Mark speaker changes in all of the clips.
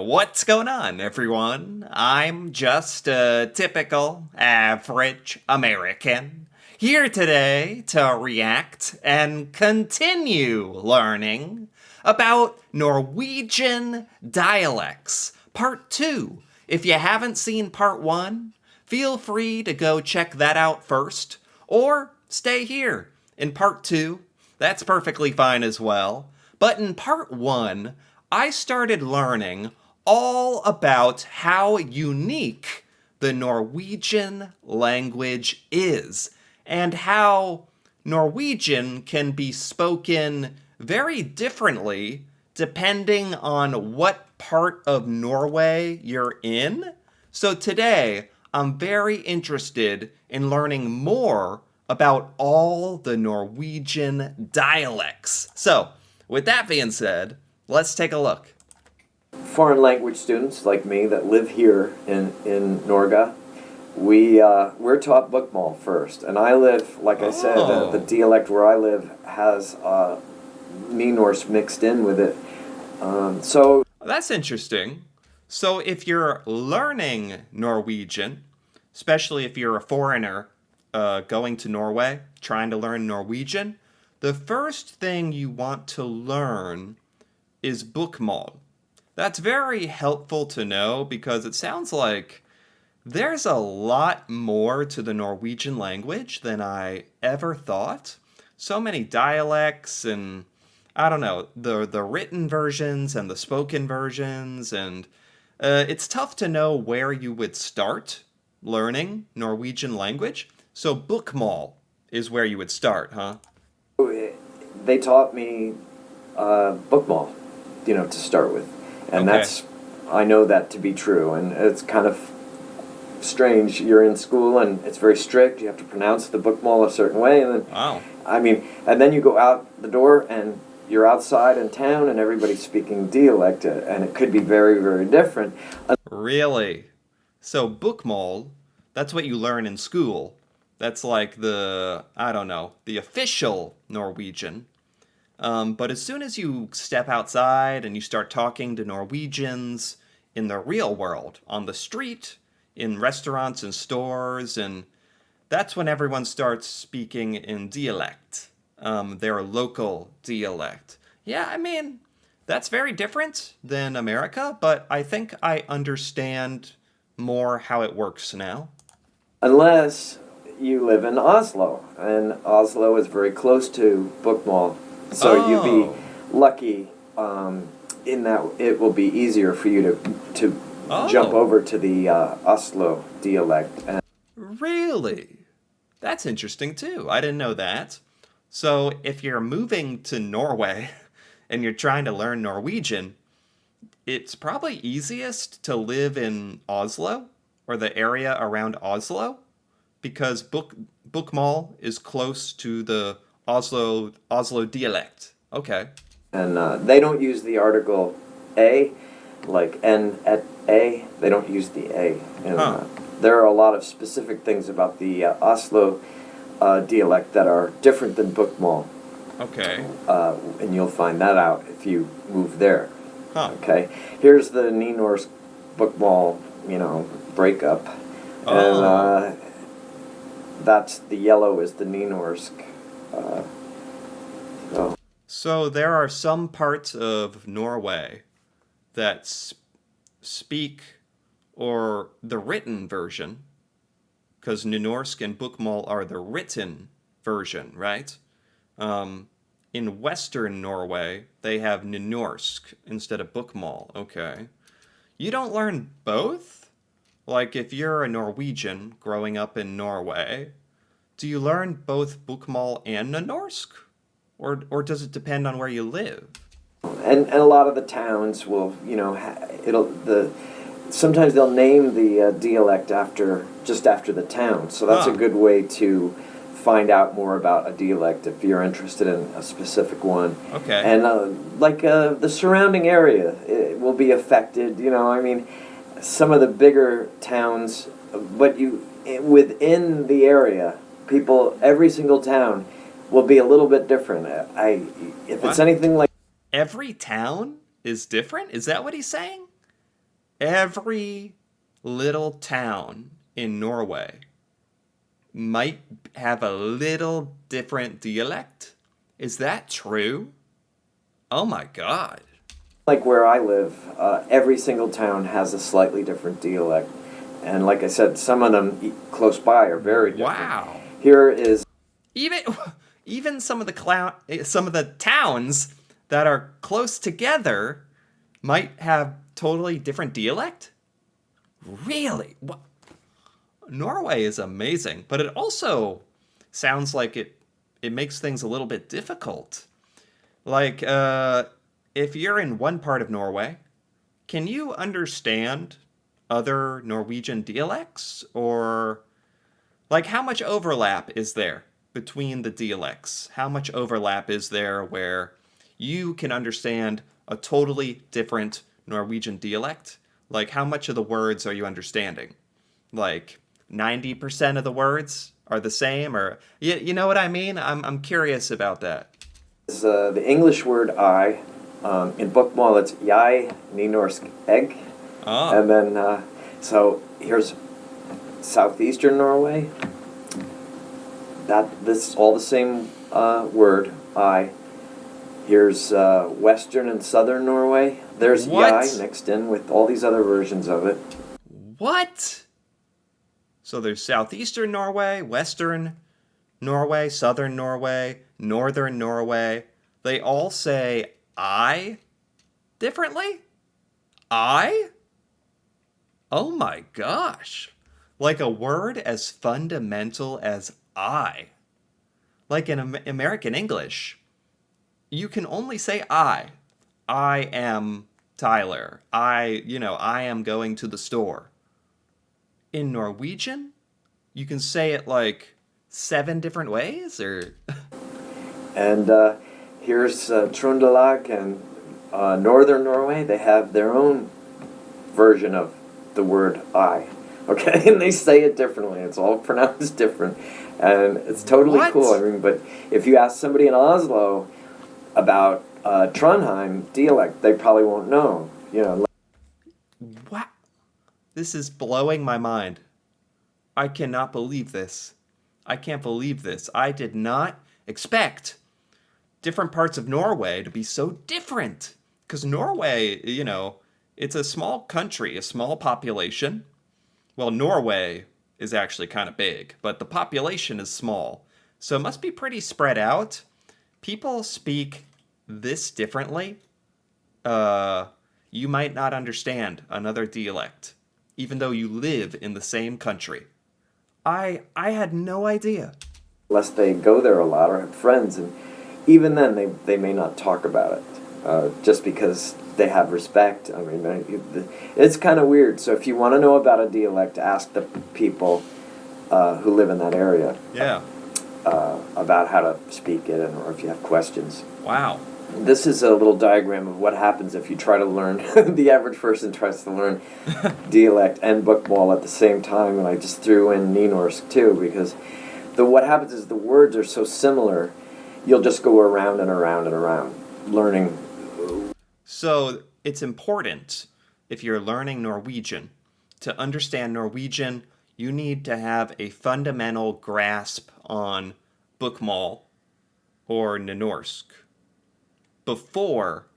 Speaker 1: What's going on, everyone? I'm just a typical, average American, here today to react and continue learning about Norwegian dialects, Part 2. If you haven't seen Part 1, feel free to go check that out first, or stay here in Part 2. That's perfectly fine as well. But in Part 1, I started learning all about how unique the Norwegian language is and how Norwegian can be spoken very differently depending on what part of Norway you're in. So today, I'm very interested in learning more about all the Norwegian dialects. So, with that being said, let's take a look.
Speaker 2: Foreign language students like me that live here in Norge, we're taught bookmal first, and I live, like I said, the dialect where I live has Norse mixed in with it. So
Speaker 1: That's interesting. So if you're learning Norwegian, especially if you're a foreigner going to Norway, trying to learn Norwegian, the first thing you want to learn is bookmal. That's very helpful to know because it sounds like there's a lot more to the Norwegian language than I ever thought. So many dialects and I don't know, the written versions and the spoken versions, and it's tough to know where you would start learning Norwegian language. So bookmal is where you would start, huh?
Speaker 2: they taught me bookmal, to start with, and
Speaker 1: Okay.
Speaker 2: that's I know that to be true, and it's kind of strange. You're in school and it's very strict. You have to pronounce the bookmal a certain way, and then
Speaker 1: Wow.
Speaker 2: and then you go out the door and you're outside in town and everybody's speaking dialect, and it could be very, very different.
Speaker 1: Really? So bookmal, that's what you learn in school. That's like I don't know, the official Norwegian. But as soon as you step outside and you start talking to Norwegians in the real world, on the street, in restaurants and stores, and that's when everyone starts speaking in dialect, their local dialect. Yeah, that's very different than America, but I think I understand more how it works now.
Speaker 2: Unless you live in Oslo, and Oslo is very close to bookmal, so you'd be
Speaker 1: Oh,
Speaker 2: lucky in that it will be easier for you to jump
Speaker 1: oh,
Speaker 2: over to the Oslo dialect. And
Speaker 1: really? That's interesting too. I didn't know that. So if you're moving to Norway and you're trying to learn Norwegian, it's probably easiest to live in Oslo or the area around Oslo because Bookmal is close to the Oslo dialect. Okay.
Speaker 2: they don't use the article a, like n at a. They don't use the a. And
Speaker 1: Huh.
Speaker 2: there are a lot of specific things about the Oslo dialect that are different than bookmal,
Speaker 1: Okay.
Speaker 2: and you'll find that out if you move there.
Speaker 1: Huh.
Speaker 2: Okay, here's the Norse bookmal, breakup, and
Speaker 1: Oh.
Speaker 2: that's the yellow is the Norse. Uh, so
Speaker 1: So there are some parts of Norway that speak or the written version, because Nynorsk and Bookmal are the written version, right? Um, in Western Norway, they have Nynorsk instead of Bookmal. Okay. You don't learn both? Like if you're a Norwegian growing up in Norway, do you learn both Bookmal and Nynorsk? Or does it depend on where you live?
Speaker 2: and a lot of the towns will, it'll the sometimes they'll name the dialect just after the town, so that's a
Speaker 1: Huh.
Speaker 2: good way to find out more about a dialect if you're interested in a specific one.
Speaker 1: Okay.
Speaker 2: And the surrounding area it will be affected. Some of the bigger towns, but within the area, every single town will be a little bit different. If it's
Speaker 1: What?
Speaker 2: anything like
Speaker 1: Every town is different? Is that what he's saying? every little town in Norway might have a little different dialect. Is that true? Oh my God.
Speaker 2: Like where I live, every single town has a slightly different dialect. And like I said, some of them close by are very different.
Speaker 1: Wow.
Speaker 2: Here is
Speaker 1: Even even some of the towns that are close together might have totally different dialect? Really? What? Norway is amazing, but it also sounds like it makes things a little bit difficult. Like, if you're in one part of Norway, can you understand other Norwegian dialects? Or, like, how much overlap is there between the dialects? How much overlap is there where you can understand a totally different Norwegian dialect? Like, how much of the words are you understanding? Like, 90% of the words are the same? Or, you know what I mean? I'm curious about that.
Speaker 2: the English word I. In Bookmall, it's jeg, nynorsk egg.
Speaker 1: Oh,
Speaker 2: And then, so here's southeastern Norway. This is all the same word, I. Here's western and southern Norway. There's
Speaker 1: What?
Speaker 2: jeg mixed in with all these other versions of it.
Speaker 1: what? So there's southeastern Norway, western Norway, southern Norway, northern Norway. They all say I differently? I? Oh my gosh. Like a word as fundamental as I. Like in American English, you can only say I. I am Tyler. I am going to the store. In Norwegian, you can say it like 7 different ways, or
Speaker 2: And here's Trøndelag and northern Norway. They have their own version of the word I. Okay, and they say it differently. It's all pronounced different, and it's totally
Speaker 1: What?
Speaker 2: cool. I mean, but if you ask somebody in Oslo about Trondheim dialect, they probably won't know. You know,
Speaker 1: Wow. This is blowing my mind. I cannot believe this. I can't believe this. I did not expect different parts of Norway to be so different. Because Norway, it's a small country, a small population. Well, Norway is actually kind of big, but the population is small. So it must be pretty spread out. People speak this differently. You might not understand another dialect, even though you live in the same country. I had no idea.
Speaker 2: unless they go there a lot or have friends, and even then they may not talk about it just because they have respect. I mean, it's kind of weird. So if you want to know about a dialect, ask the people who live in that area
Speaker 1: Yeah.
Speaker 2: about how to speak it, or if you have questions.
Speaker 1: Wow.
Speaker 2: This is a little diagram of what happens if you try to learn. The average person tries to learn dialect and bookball at the same time, and I just threw in nynorsk too, because what happens is the words are so similar, you'll just go around and around and around learning.
Speaker 1: So it's important, if you're learning Norwegian, to understand Norwegian, you need to have a fundamental grasp on bookmål or nynorsk before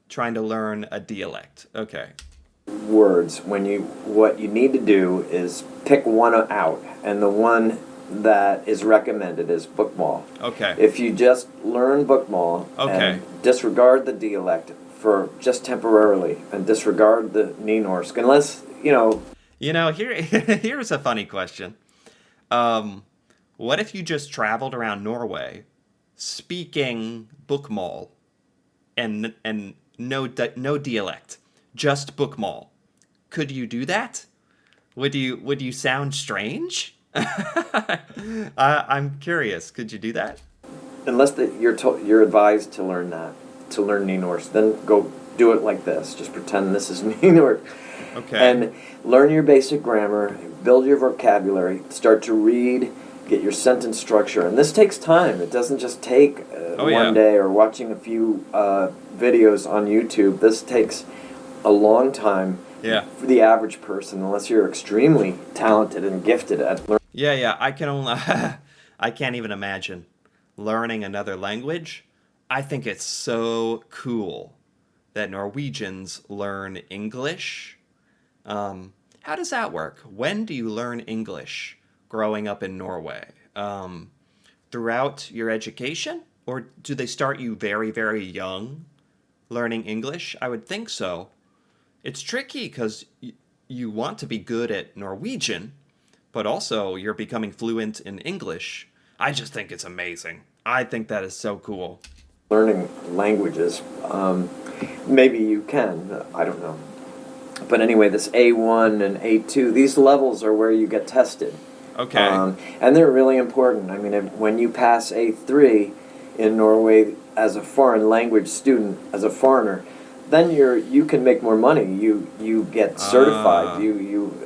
Speaker 1: trying to learn a dialect. Okay.
Speaker 2: Words, what you need to do is pick one out, and the one that is recommended is bookmål.
Speaker 1: Okay.
Speaker 2: If you just learn bookmål
Speaker 1: Okay.
Speaker 2: and disregard the dialect for just temporarily, and disregard the nynorsk, unless
Speaker 1: Here's a funny question. What if you just traveled around Norway speaking bookmål and no dialect, just bookmål? Could you do that? Would you sound strange? I'm curious. Could you do that?
Speaker 2: unless you're advised to learn nynorsk, then go do it like this. Just pretend this is nynorsk.
Speaker 1: Okay.
Speaker 2: And learn your basic grammar, build your vocabulary, start to read, get your sentence structure. And this takes time. It doesn't just take one day or watching a few videos on YouTube. This takes a long time,
Speaker 1: Yeah.
Speaker 2: for the average person, unless you're extremely talented and gifted at learning.
Speaker 1: Yeah, yeah. I can only I can't even imagine learning another language. I think it's so cool that Norwegians learn English. How does that work? When do you learn English growing up in Norway? Throughout your education? Or do they start you very, very young learning English? I would think so. It's tricky because you want to be good at Norwegian, but also you're becoming fluent in English. I just think it's amazing. I think that is so cool.
Speaker 2: Learning languages. Maybe you can, I don't know. But anyway, this A1 and A2, these levels are where you get tested.
Speaker 1: Okay.
Speaker 2: And they're really important. I mean, when you pass A3 in Norway as a foreign language student, as a foreigner, then you can make more money. You get certified.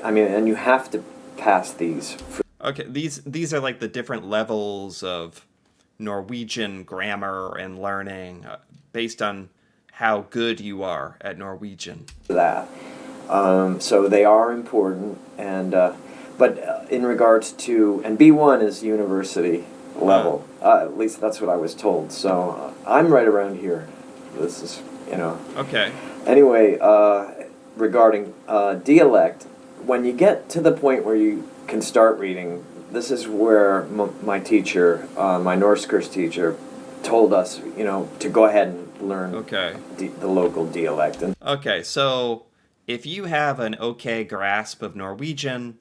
Speaker 2: I mean, and you have to pass these.
Speaker 1: Okay, these are like the different levels of Norwegian grammar and learning based on how good you are at Norwegian.
Speaker 2: For that. So they are important, and but in regards to, and B1 is university level. At least that's what I was told. So I'm right around here. This is,
Speaker 1: Okay.
Speaker 2: Anyway, regarding dialect, when you get to the point where you can start reading, this is where my teacher, my Norskurs teacher, told us, to go ahead and learn
Speaker 1: Okay.
Speaker 2: the local dialect. And
Speaker 1: Okay, so if you have an okay grasp of Norwegian,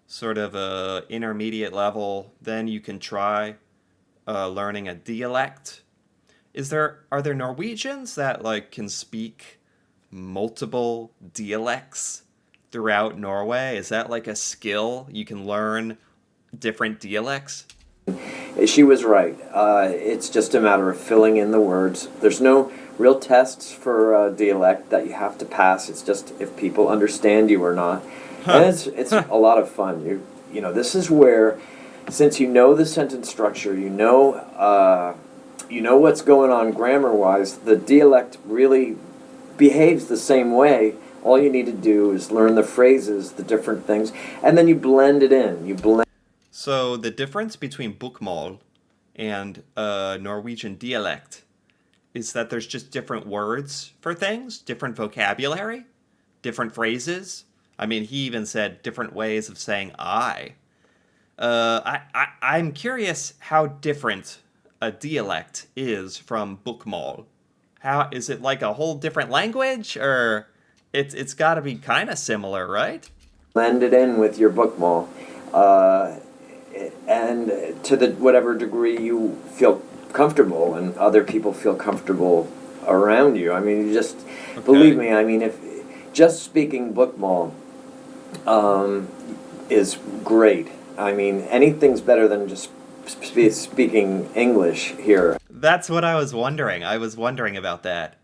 Speaker 1: sort of a intermediate level, then you can try learning a dialect. Are there Norwegians that like can speak multiple dialects throughout Norway? Is that like a skill you can learn different dialects?
Speaker 2: she was right. It's just a matter of filling in the words. There's no real tests for dialect that you have to pass. It's just if people understand you or not. And it's a lot of fun. This is where, since you know the sentence structure, you know what's going on grammar-wise, the dialect really behaves the same way. All you need to do is learn the phrases, the different things, and then you blend it in.
Speaker 1: So the difference between bokmål and Norwegian dialect is that there's just different words for things, different vocabulary, different phrases. I mean, he even said different ways of saying I. I'm curious how different a dialect is from bokmål. How is it like a whole different language, or it's got to be kind of similar, right?
Speaker 2: Blend it in with your bookmall, and to the whatever degree you feel comfortable and other people feel comfortable around you. I mean, you just believe me. I mean, if just speaking bookmall is great. I mean, anything's better than just speaking English here.
Speaker 1: That's what I was wondering. I was wondering about that.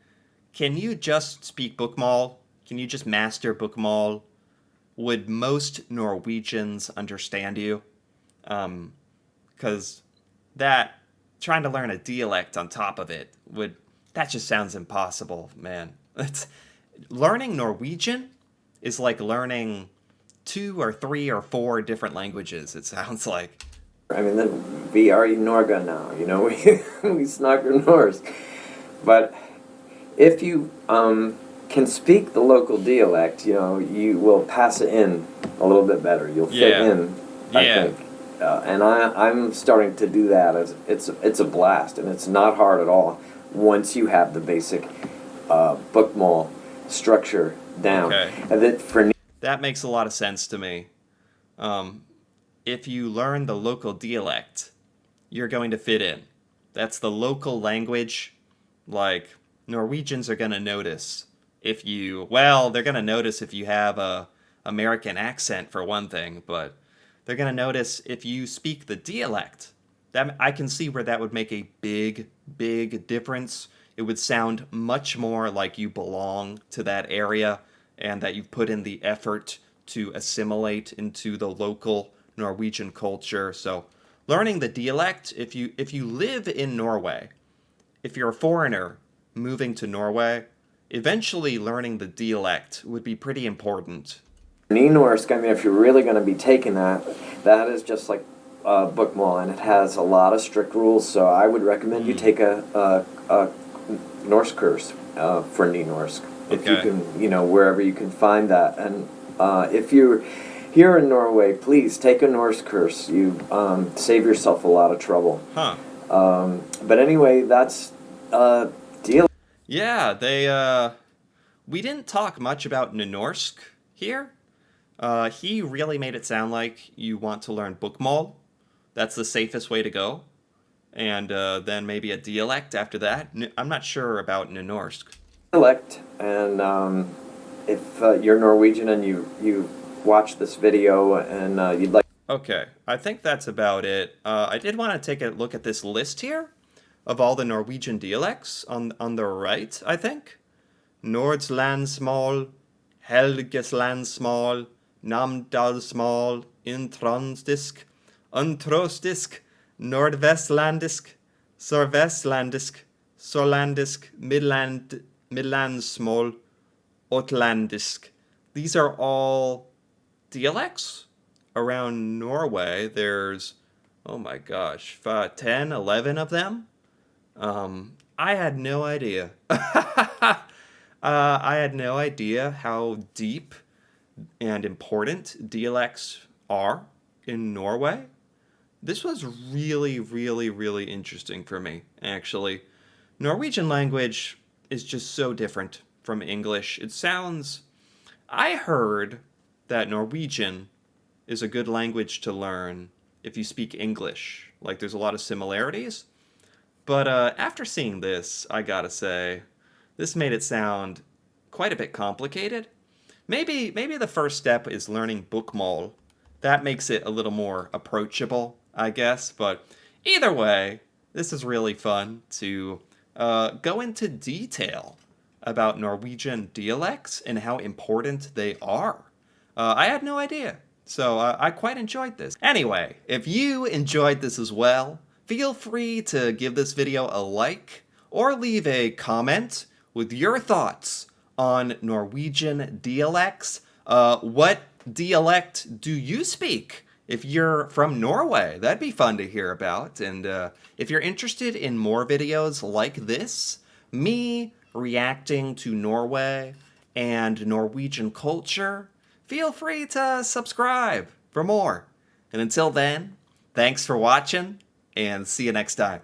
Speaker 1: Can you just speak bokmål? Can you just master bokmål? Would most Norwegians understand you? Because trying to learn a dialect on top of it that just sounds impossible, man. Learning Norwegian is like learning 2 or 3 or 4 different languages, it sounds like.
Speaker 2: I mean, we are in Norge now, we snakker norsk. But if you can speak the local dialect, you will pass it in a little bit better. You'll fit in, I think. And I'm starting to do that. It's a blast, and it's not hard at all once you have the basic bookmall structure down.
Speaker 1: Okay.
Speaker 2: And
Speaker 1: that makes a lot of sense to me. If you learn the local dialect, you're going to fit in. That's the local language. Like, Norwegians are going to notice they're going to notice if you have a American accent for one thing, but they're going to notice if you speak the dialect. I can see where that would make a big, big difference. It would sound much more like you belong to that area and that you've put in the effort to assimilate into the local Norwegian culture. So learning the dialect, if you live in Norway, if you're a foreigner moving to Norway, eventually learning the dialect would be pretty important.
Speaker 2: Nynorsk, I mean, if you're really going to be taking that, that is just like Bookmall, and it has a lot of strict rules. So I would recommend you take a Norse course for Nynorsk if you
Speaker 1: Okay.
Speaker 2: can, wherever you can find that. And if you're here in Norway, please take a Norse course. You save yourself a lot of trouble.
Speaker 1: Huh.
Speaker 2: But anyway, that's deal.
Speaker 1: Yeah, we didn't talk much about Nynorsk here. He really made it sound like you want to learn Bookmál. That's the safest way to go. And then maybe a dialect after that. I'm not sure about Nynorsk.
Speaker 2: Dialect, and if you're Norwegian and you watch this video and you'd like.
Speaker 1: Okay, I think that's about it. I did want to take a look at this list here of all the Norwegian dialects on the right, I think. Nordslandsmål, Helgeslandsmål, Namdalsmål, Intronsdisk, Untrosdisk, Nordvestlandisk, Sørvestlandisk, Sørlandisk, Midlandsmål, Otlandisk. These are all dialects around Norway. There's, oh my gosh, 10, 11 of them. I had no idea. I had no idea how deep and important dialects are in Norway. This was really, really, really interesting for me, actually. Norwegian language is just so different from English. I heard that Norwegian is a good language to learn if you speak English. Like, there's a lot of similarities. But after seeing this, I gotta say, this made it sound quite a bit complicated. Maybe the first step is learning Bookmál. That makes it a little more approachable, I guess. But either way, this is really fun to go into detail about Norwegian dialects and how important they are. I had no idea. So I quite enjoyed this. Anyway, if you enjoyed this as well, feel free to give this video a like or leave a comment with your thoughts on Norwegian dialects. What dialect do you speak if you're from Norway? That'd be fun to hear about. And if you're interested in more videos like this, me reacting to Norway and Norwegian culture, feel free to subscribe for more. And until then, thanks for watching, and see you next time.